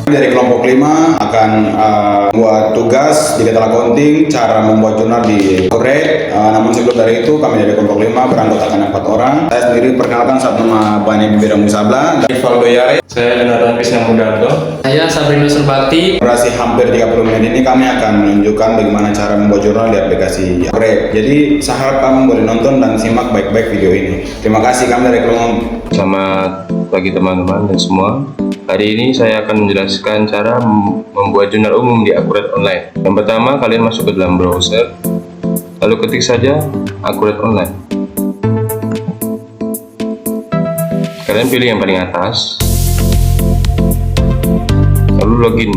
Dari kelompok 5 akan buat tugas di data accounting, cara membuat jurnal di Accurate. Namun sebelum dari itu kami dari kelompok 5 beranggotakan 4 orang. Saya sendiri perkenalkan, saat nama Bani Bidang Musabla, dari Valdo Yare. Saya Jonathan Krisnamudarto. Saya Sabrina Surbakti. Durasi hampir 30 menit ini kami akan menunjukkan bagaimana cara membuat jurnal di aplikasi Accurate. Jadi saya harap kamu boleh nonton dan simak baik-baik video ini. Terima kasih, kami dari kelompok. Selamat pagi teman-teman dan semua. Hari ini saya akan menjelaskan cara membuat jurnal umum di Accurate Online. Yang pertama, kalian masuk ke dalam browser, lalu ketik saja Accurate Online. Kalian pilih yang paling atas, lalu login.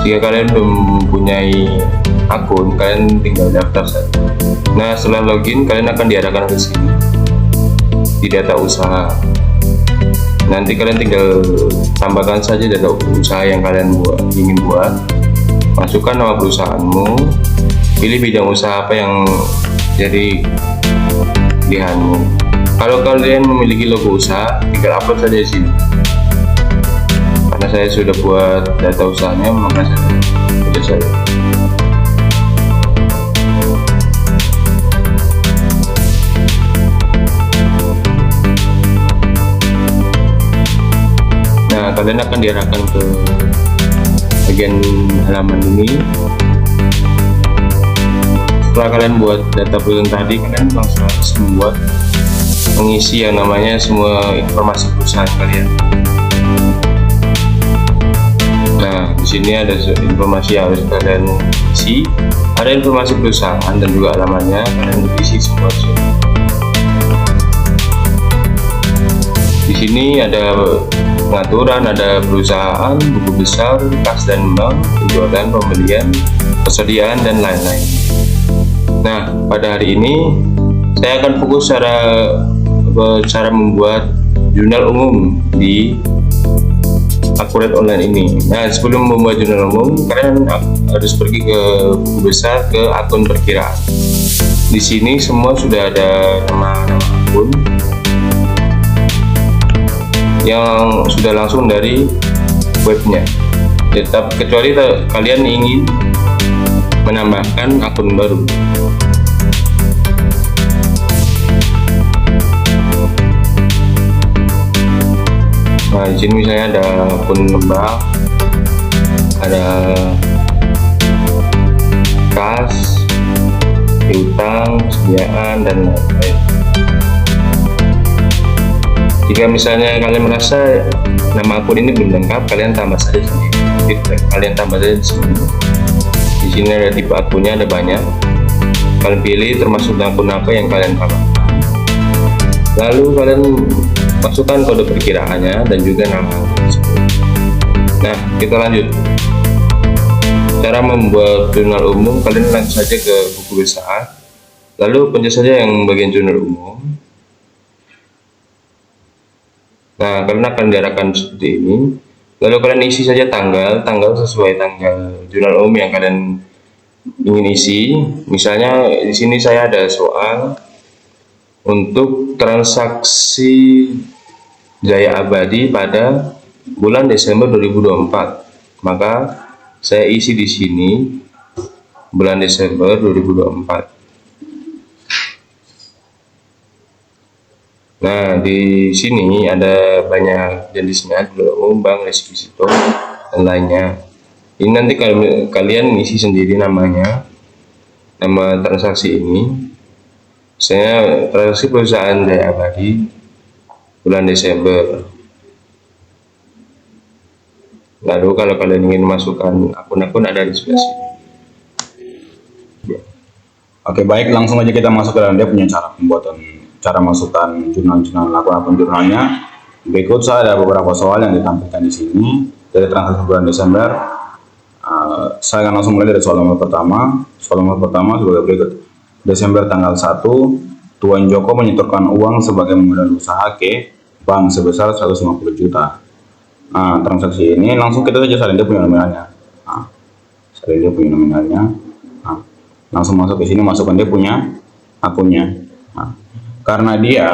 Jika kalian belum mempunyai akun, kalian tinggal daftar saja. Nah, setelah login, kalian akan diarahkan ke sini di data usaha. Nanti kalian tinggal tambahkan saja data usaha yang kalian ingin buat. Masukkan nama perusahaanmu, pilih bidang usaha apa yang jadi pilihanmu. Kalau kalian memiliki logo usaha, tinggal upload saja di sini. Karena saya sudah buat data usahanya, maka saya upload saja. Kalian akan diarahkan ke bagian halaman ini. Setelah kalian buat data perusahaan tadi, kalian langsung harus mengisi yang namanya semua informasi perusahaan kalian. Nah, di sini ada informasi yang harus kalian isi. Ada informasi perusahaan dan juga alamannya. Kalian isi semua di sini. Di sini ada pengaturan, ada perusahaan, buku besar, kas dan bank, penjualan, pembelian, persediaan, dan lain-lain. Nah, pada hari ini saya akan fokus cara membuat jurnal umum di Accurate Online ini. Nah, sebelum membuat jurnal umum, kalian harus pergi ke buku besar, ke akun perkiraan. Di sini semua sudah ada nama-nama akun yang sudah langsung dari webnya. Tetap kecuali kalian ingin menambahkan akun baru. Nah, di sini misalnya ada akun bank, ada kas, piutang, sediaan, dan lain-lain. Jika misalnya kalian merasa nama akun ini belum lengkap, kalian tambah saja sendiri. Kalian tambah saja di sini. Di sini ada tipe akunnya, ada banyak. Kalian pilih termasuk akun apa yang kalian tambahkan. Lalu kalian masukkan kode perkiraannya dan juga nama akun tersebut. Nah, kita lanjut. Cara membuat jurnal umum, kalian langsung saja ke buku besar. Lalu pencet saja yang bagian jurnal umum. Nah, kalian akan diarahkan seperti ini. Lalu kalian isi saja tanggal sesuai tanggal jurnal umum yang kalian ingin isi. Misalnya di sini saya ada soal untuk transaksi Jaya Abadi pada bulan Desember 2024. Maka saya isi di sini bulan Desember 2024. Nah, di sini ada banyak jenisnya, jurnal umum, bank, resipisito, dan lainnya. Ini nanti kalian isi sendiri namanya, nama transaksi ini. Misalnya transaksi perusahaan Jaya Abadi bulan Desember. Lalu kalau kalian ingin masukkan akun-akun, ada di sebelah sini. Oke, baik, langsung aja kita masuk ke dalam. Dia punya cara masukkan jurnal-jurnal, akun-akun jurnalnya. Berikut saya ada beberapa soal yang ditampilkan di sini dari transaksi bulan Desember. Saya akan langsung mulai dari soal nomor pertama. Soal nomor pertama sebagai berikut. Desember tanggal 1, Tuan Joko menyetorkan uang sebagai modal usaha ke bank sebesar 150 juta. Nah, transaksi ini langsung kita saja salin dia punya nominalnya. Nah, salin dia punya nominalnya. Nah, langsung masuk ke sini, masukkan dia punya akunnya. Nah, karena dia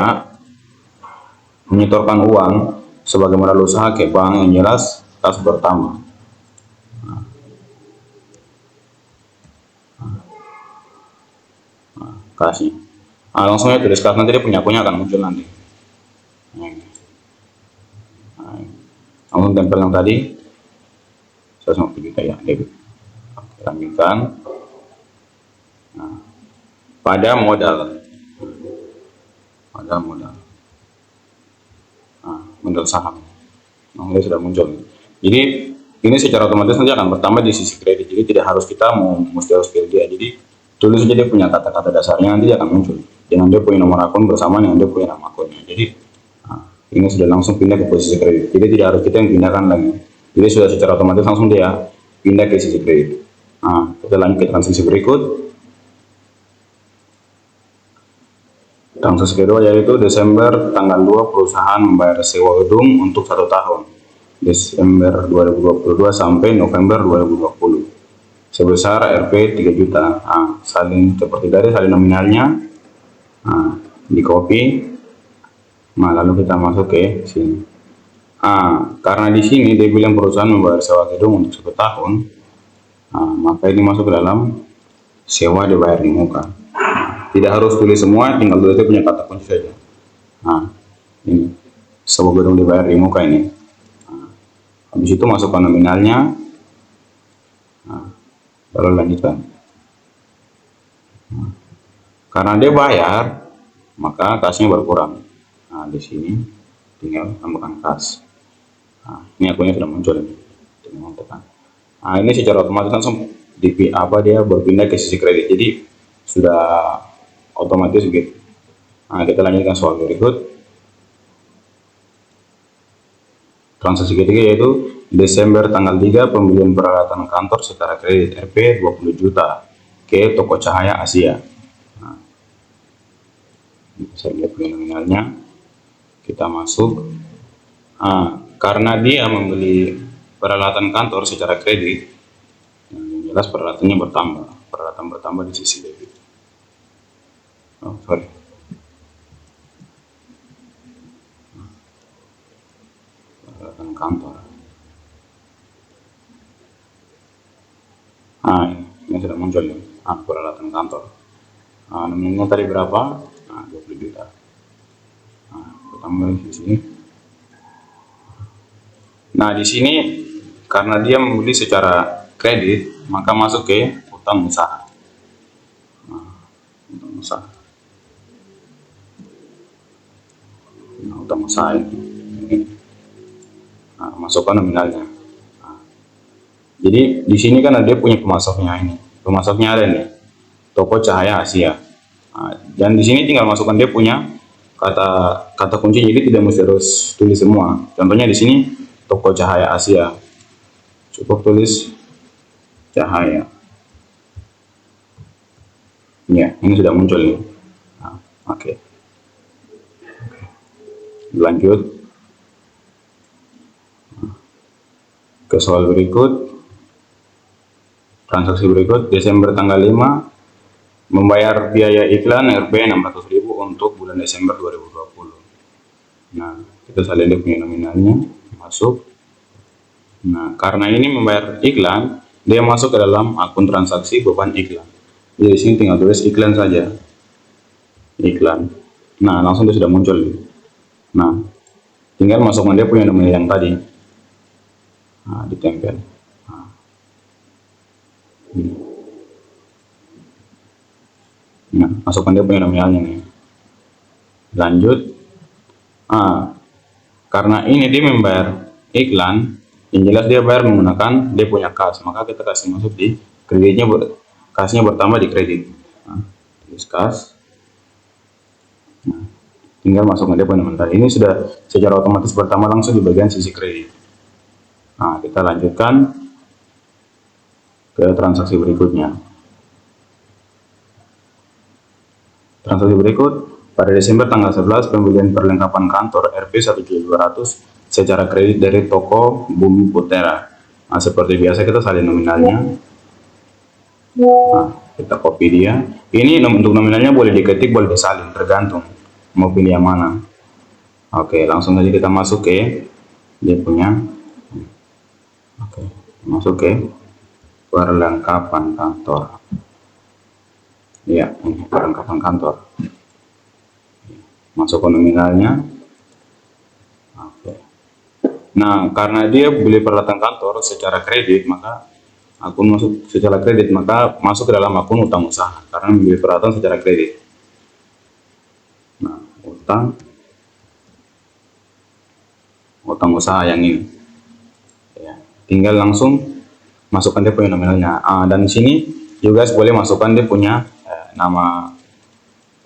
menyetorkan uang sebagai modal usaha ke bank, yang jelas kas bertambah. Kasih. Langsung aja tulis kas, nanti dia punya akunnya akan muncul nanti. Langsung tempel yang tadi 150 juta ya, debit. Oke, lanjutkan. Pada modal modal saham. Dia sudah muncul. Jadi ini secara otomatis nanti akan bertambah di sisi kredit. Jadi tidak harus kita mesti harus pilih dia. Jadi tulis saja dia punya kata-kata dasarnya, nanti dia akan muncul dengan dia punya nomor akun bersama dengan dia punya nama akunnya. Jadi ini sudah langsung pindah ke posisi kredit. Jadi tidak harus kita yang pindahkan lagi. Jadi sudah secara otomatis langsung dia pindah ke sisi kredit. Kita lanjut ke transaksi berikut. Transaksi kedua yaitu Desember tanggal 2 perusahaan membayar sewa gedung untuk 1 tahun. Desember 2022 sampai November 2020. Sebesar Rp 3 juta. Salin seperti tadi, salin nominalnya. Di copy. Lalu kita masuk ke sini. Karena di sini dia bilang perusahaan membayar sewa gedung untuk 1 tahun, maka ini masuk ke dalam sewa dibayar di muka. Tidak harus tulis semua, tinggal tulis punya kata kunci saja. Ini sewa gedung dibayar di muka ini. Habis itu masukkan nominalnya, lalu lanjutkan. Karena dia bayar, maka kasnya berkurang. Di sini tinggal tambahkan kas. Ini akunnya sudah muncul ini. Ini secara otomatis langsung dia berpindah ke sisi kredit. Jadi sudah otomatis gitu. Kita lanjutkan soal berikut. Transaksi ketiga yaitu Desember tanggal 3 pembelian peralatan kantor secara kredit Rp 20 juta ke Toko Cahaya Asia. Saya lihat nominalnya. Kita masuk. Karena dia membeli peralatan kantor secara kredit, yang jelas peralatannya bertambah. Peralatan bertambah di sisi debit. Peralatan kantor. Ini sudah muncul nih. Peralatan kantor. Nominalnya tadi berapa? 20 juta. Tambah di sini. Di sini karena dia membeli secara kredit, maka masuk ke utang usaha. Utang usaha. Utang usaha ini. Masukkan nominalnya. Jadi di sini kan dia punya pemasoknya ini. Pemasoknya ada nih, Toko Cahaya Asia. Dan di sini tinggal masukkan dia punya kata kunci, jadi tidak mesti harus tulis semua. Contohnya di sini Toko Cahaya Asia, cukup tulis Cahaya. Ya, ini sudah muncul nih. Oke. Lanjut ke soal berikut. Transaksi berikut Desember tanggal 5 membayar biaya iklan Rp 600.000 untuk bulan Desember 2020. Kita salin dia punya nominalnya, masuk. Karena ini membayar iklan, dia masuk ke dalam akun transaksi beban iklan. Jadi di sini tinggal tulis iklan saja. Iklan. Langsung dia sudah muncul. Tinggal masukkan dia punya nominal yang tadi. Ditempel. Masukkan dia punya nominalnya nih. Lanjut. Karena ini dia membayar iklan, yang jelas dia bayar menggunakan dia punya kas, maka kita kasih masuk di kreditnya, kasnya bertambah di kredit. Tulis kas. Tinggal masukkan dia punya nominal. Ini sudah secara otomatis bertambah langsung di bagian sisi kredit. Kita lanjutkan ke transaksi berikutnya. Transaksi berikut, pada Desember tanggal 11 pembelian perlengkapan kantor Rp 1.200.000 secara kredit dari toko Bumi Putera. Seperti biasa kita salin nominalnya. Kita copy dia. Ini untuk nominalnya boleh diketik, boleh disalin, tergantung mau pilih yang mana. Oke, langsung saja kita masuk ke dia punya. Oke, masuk ke perlengkapan kantor. Ya, ini perlengkapan kantor. Masuk ke nominalnya. Oke. Nah, karena dia beli peralatan kantor secara kredit, maka akun masuk secara kredit, maka masuk ke dalam akun utang usaha karena beli peralatan secara kredit. Nah, utang usaha yang ini. Ya, tinggal langsung masukkan dia punya nominalnya. Dan di sini juga boleh masukkan dia punya nama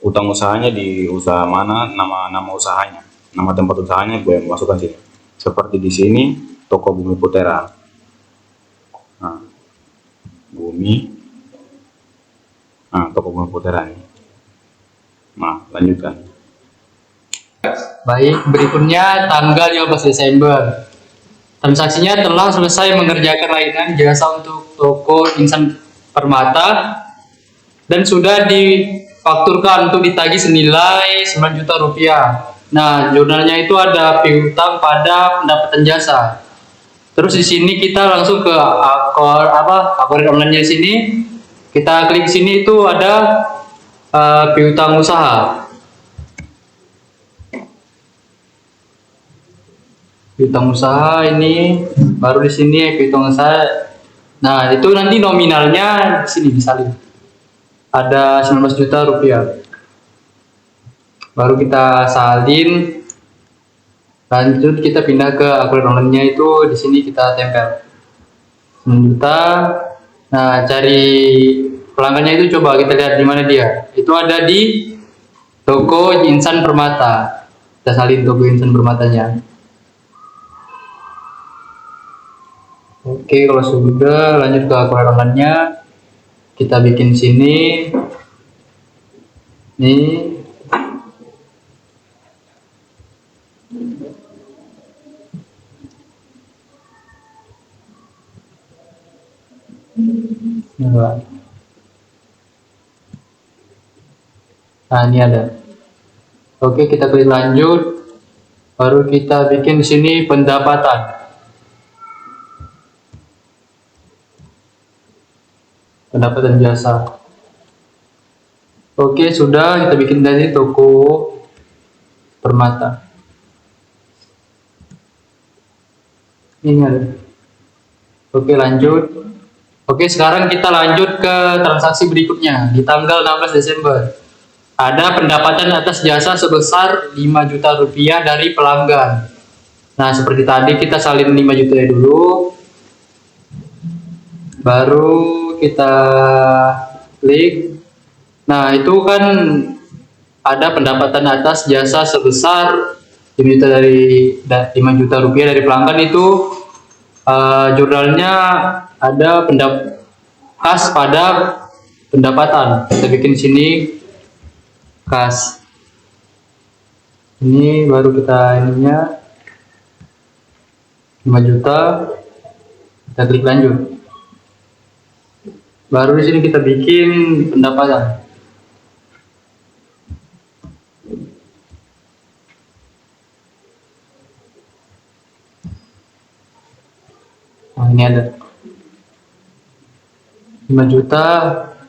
utang usahanya, di usaha mana, nama usahanya, nama tempat usahanya boleh masukkan sini. Seperti di sini toko Bumi Putera. Nah, toko Bumi Putera ini. Nah, lanjutkan. Baik, berikutnya tanggal 15 Desember. Transaksinya telah selesai mengerjakan layanan jasa untuk toko Insan Permata dan sudah difakturkan untuk ditagih senilai 9 juta rupiah. Nah, jurnalnya itu ada piutang pada pendapatan jasa. Terus di sini kita langsung ke akun online-nya sini. Kita klik sini itu ada piutang usaha. Piutang usaha ini baru di sini piutang usaha. Nah, itu nanti nominalnya di sini disalin. Ada 19 juta rupiah. Baru kita salin. Lanjut kita pindah ke akun online-nya, itu di sini kita tempel 9 juta. Nah, cari pelanggannya itu coba kita lihat di mana dia. Itu ada di toko Insan Permata. Kita salin toko Insan Permatanya. Oke, kalau sudah lanjut ke akun online-nya. Kita bikin sini. Nih. Nah, ini ada. Oke, kita klik lanjut. Baru kita bikin di sini pendapatan. Pendapatan jasa. Oke, sudah kita bikin tadi toko Permata. Ini ada. Oke, lanjut. Oke, sekarang kita lanjut ke transaksi berikutnya di tanggal 16 Desember. Ada pendapatan atas jasa sebesar 5 juta rupiah dari pelanggan. Nah, seperti tadi kita salin 5 juta dulu. Baru kita klik. Nah, itu kan ada pendapatan atas jasa sebesar 5 juta rupiah dari pelanggan. Itu jurnalnya ada kas pada pendapatan. Kita bikin sini kas. Ini baru kita ininya 5 juta. Kita klik lanjut. Baru di sini kita bikin pendapatan. Nah, ini ada 5 juta.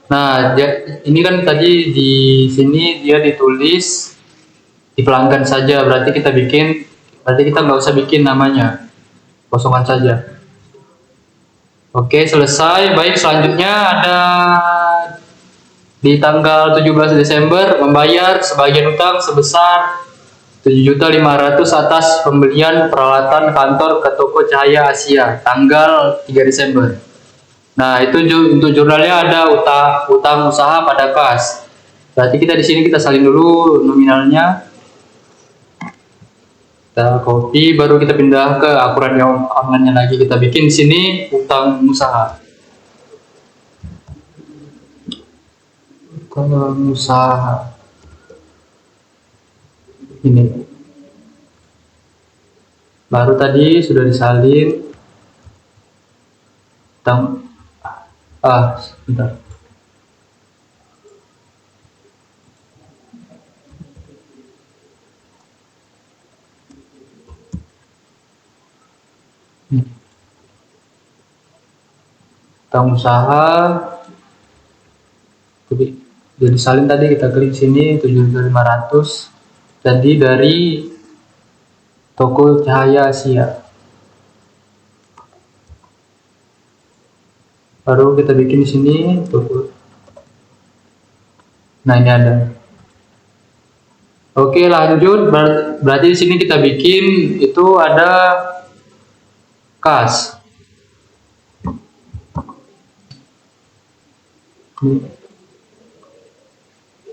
Nah, ini kan tadi di sini dia ditulis di pelanggan saja, berarti kita nggak usah bikin namanya, kosongan saja. Oke, selesai. Baik, selanjutnya ada di tanggal 17 Desember membayar sebagian utang sebesar 7.500.000 atas pembelian peralatan kantor ke toko Cahaya Asia tanggal 3 Desember. Nah, itu untuk jurnalnya ada utang usaha pada kas. Berarti kita di sini kita salin dulu nominalnya. Kita copy, baru kita pindah ke akun yang online lagi. Kita bikin di sini utang usaha. Utang usaha. Ini. Baru tadi sudah disalin. Sebentar. Utang usaha jadi salin tadi kita klik sini 7.500, jadi dari toko Cahaya Asia. Baru kita bikin di sini toko. Nah, ini ada. Oke, lanjut. Berarti di sini kita bikin itu ada kas.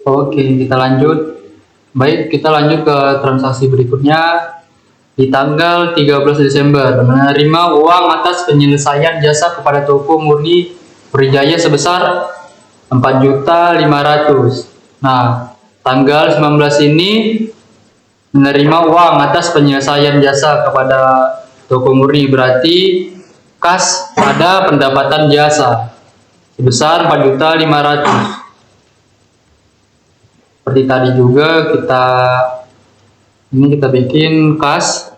Oke, kita lanjut. Baik, kita lanjut ke transaksi berikutnya. Di tanggal 13 Desember, menerima uang atas penyelesaian jasa kepada toko Murni Berjaya sebesar 4.500.000. Nah, tanggal 19 ini menerima uang atas penyelesaian jasa kepada toko Murni, berarti kas pada pendapatan jasa sebesar 4.500.000. Seperti tadi juga kita bikin kas.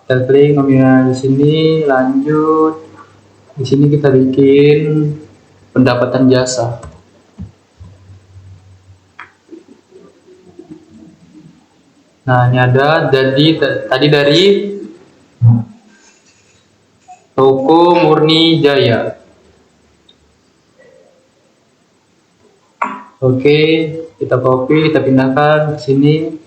Kita klik nominal di sini, lanjut. Di sini kita bikin pendapatan jasa. Nah, ini ada tadi dari toko Murni Jaya. Oke, kita copy, kita pindahkan ke sini.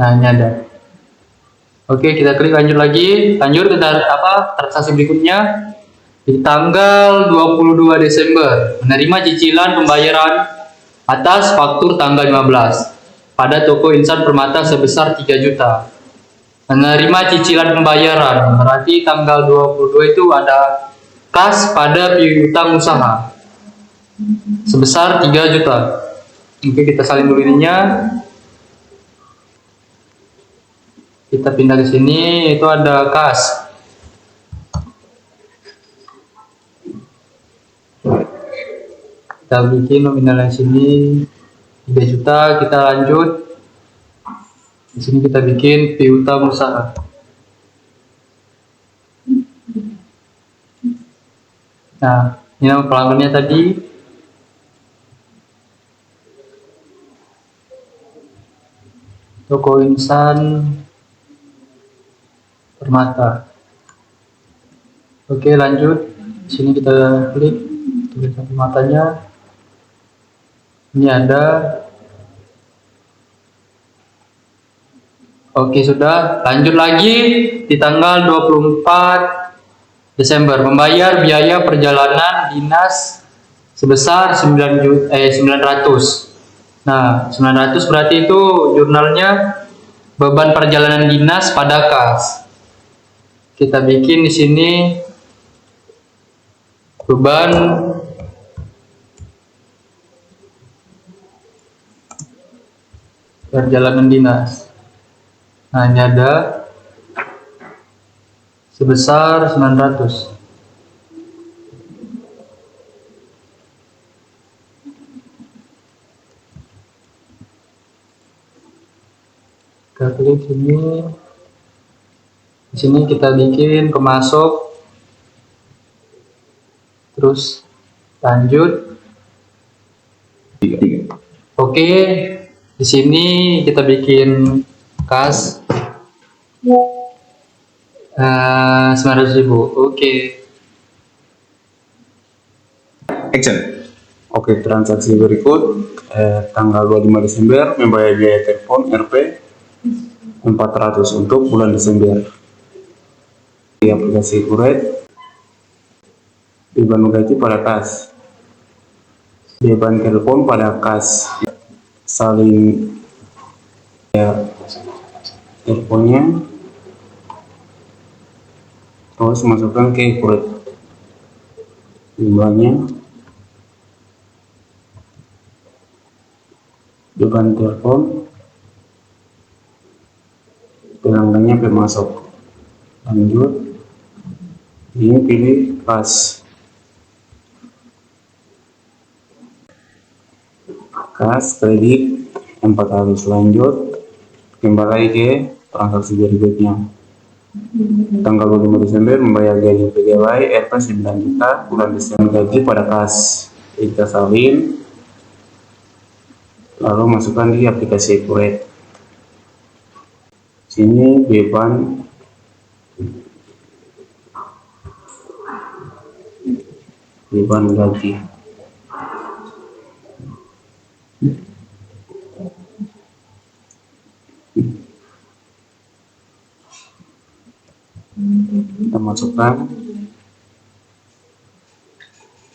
Nah, ini ada. Oke, kita klik lanjut lagi. Lanjut ke transaksi berikutnya. Di tanggal 22 Desember, menerima cicilan pembayaran atas faktur tanggal 15 pada toko Insan Permata sebesar 3 juta. Menerima cicilan pembayaran, berarti tanggal 22 itu ada kas pada piutang usaha sebesar 3 juta. Oke, kita salin dulu ininya. Kita pindah ke sini, itu ada kas. Kita bikin nominalnya sini 3 juta, kita lanjut. Di sini kita bikin piutang usaha. Nah, ini nama pelanggannya tadi. Toko Insan Permata. Oke, lanjut. Di sini kita klik tulisan permatanya. Ini ada. Oke, sudah. Lanjut lagi di tanggal 24 Desember, membayar biaya perjalanan dinas sebesar 900. Nah, 900 berarti itu jurnalnya beban perjalanan dinas pada kas. Kita bikin di sini beban perjalanan dinas. Nah, ini ada sebesar 900. Kita klik sini. Di sini kita bikin pemasok. Terus lanjut. Oke, di sini kita bikin kas 900.000. Oke. Action. Oke, transaksi berikut tanggal 25 Desember membayar biaya telepon RP 400 untuk bulan Desember. Di aplikasi Kuret, beban gaji pada kas, beban telepon pada kas, saling ya teleponnya, terus masukkan ke Kuret jumlahnya, beban telepon, pelanggannya pemasok. Lanjut, ini pilih kas, kas, kredit, 4 kali. Selanjut kembali ke transaksi berikutnya. Tanggal 25 Desember membayar gaji pegawai RP 9 juta, bulan Desember gaji pada kas. Kita salin, lalu masukkan di aplikasi Accurate. Sini beban gaji. Kita masukkan,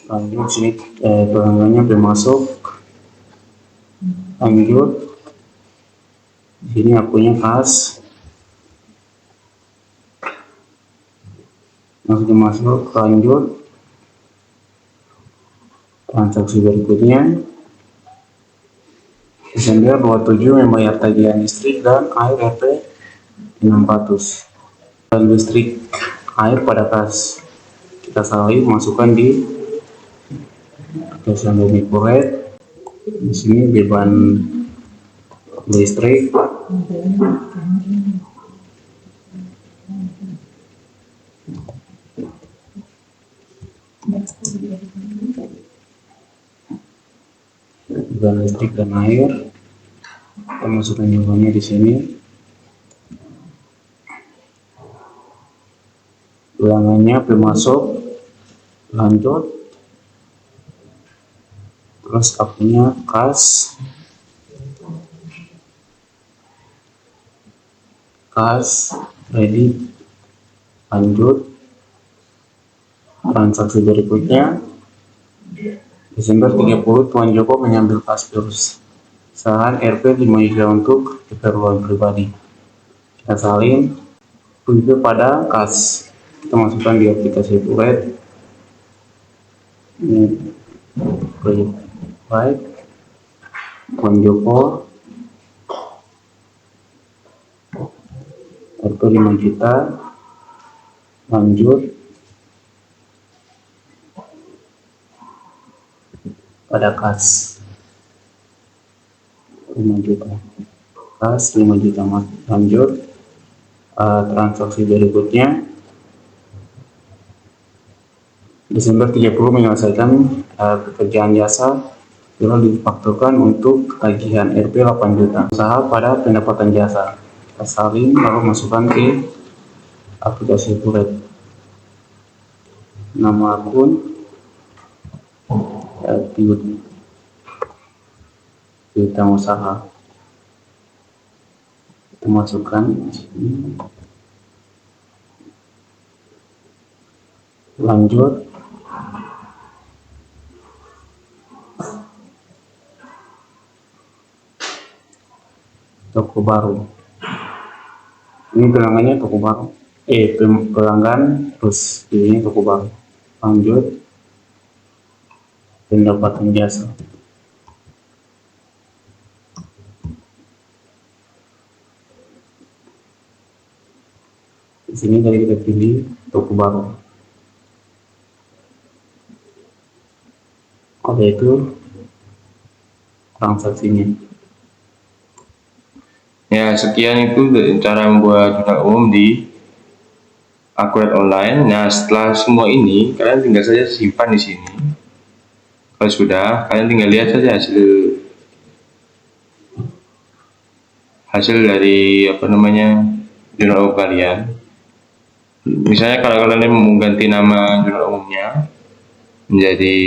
lanjut sini pelanggannya bermasuk, lanjut sini akunnya kas, masuk, lanjut transaksi berikutnya. Desember 27 membayar tagihan listrik dan air RP 600 dan listrik air pada kas. Kita salin, masukkan di aplikasi Accurate. Di sini beban listrik, dan air. Kita masukkan jumlahnya di sini. Ulangannya bermasuk, lanjut, terus akunnya kas, kredit, lanjut transaksi berikutnya. Desember 30 Tuan Joko mengambil kas perusahaan RP 5 juta untuk keperluan pribadi. Kita salin, itu pada kas. Kita masukkan di aplikasi Accurate. Ini baik, Tuan Joko RP 5 juta, lanjut pada kas 5 juta, kas 5 juta, lanjut transaksi berikutnya. Desember 30 menyelesaikan pekerjaan jasa, lalu difakturkan untuk tagihan RP 8 juta. Usaha pada pendapatan jasa. Kita salin, lalu masukkan ke aplikasi Accurate. Nama akun kita usaha. Kita masukkan di sini. Lanjut, toko baru. Ini pelanggannya toko baru. Pelanggan terus ini toko baru. Lanjut, pendapatan jasa. Di sini tadi kita pilih toko baru. Ada itu transaksinya. Ya, sekian itu cara membuat jurnal umum di Accurate Online. Nah, setelah semua ini, kalian tinggal saja simpan di sini. Kalau sudah, kalian tinggal lihat saja hasil dari jurnal umum kalian. Misalnya kalau kalian mau mengganti nama jurnal umumnya menjadi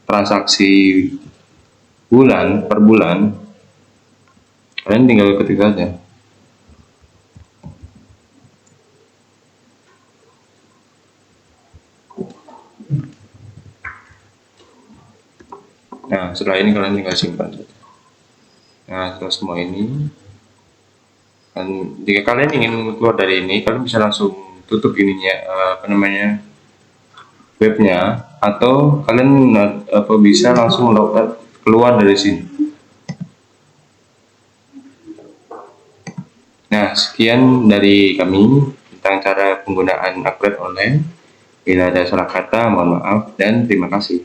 transaksi per bulan, kalian tinggal ketik saja. Nah, setelah ini kalian tinggal simpan saja. Nah, setelah semua ini, dan jika kalian ingin keluar dari ini, kalian bisa langsung tutup ininya, webnya, atau kalian bisa langsung keluar dari sini. Nah, sekian dari kami tentang cara penggunaan Accurate Online. Bila ada salah kata, mohon maaf dan terima kasih.